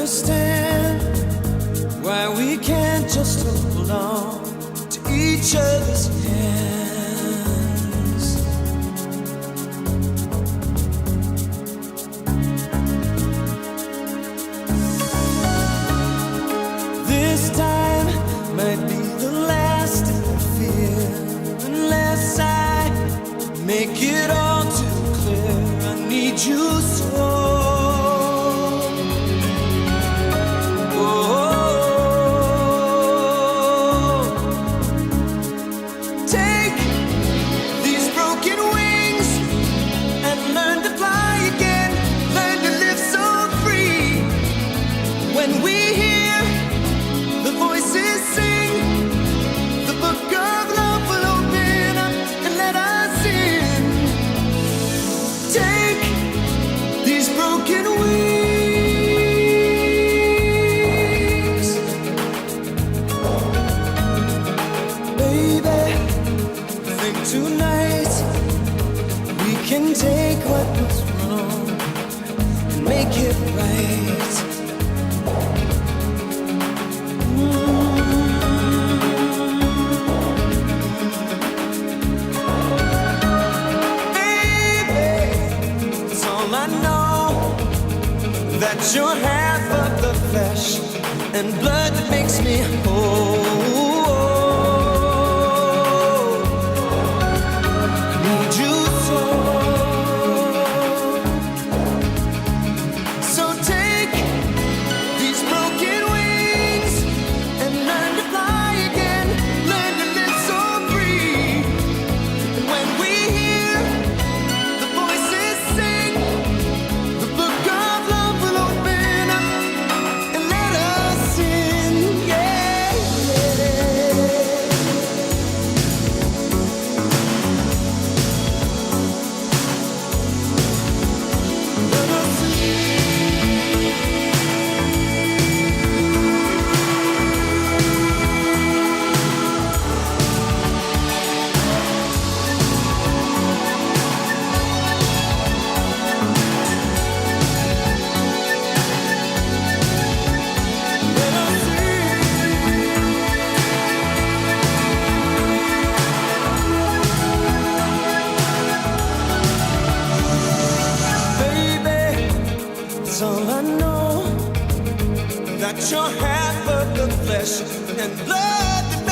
understand why we can't just hold on to each other's hands. This time might be the last I fear, unless I make it all too clear. I need you so. When we hear the voices sing, the book of love will open up and let us in. Take these broken wings, baby. I think tonight we can take what was wrong and make it right. That you're half of the flesh and blood that makes me whole. I need you so. So take these broken wings and learn to fly again. Learn to live so free. And when we hear the voices sing, the book of love will open up and let us in. Yeah, let us in. That's all I know, that you're half of the flesh and blood.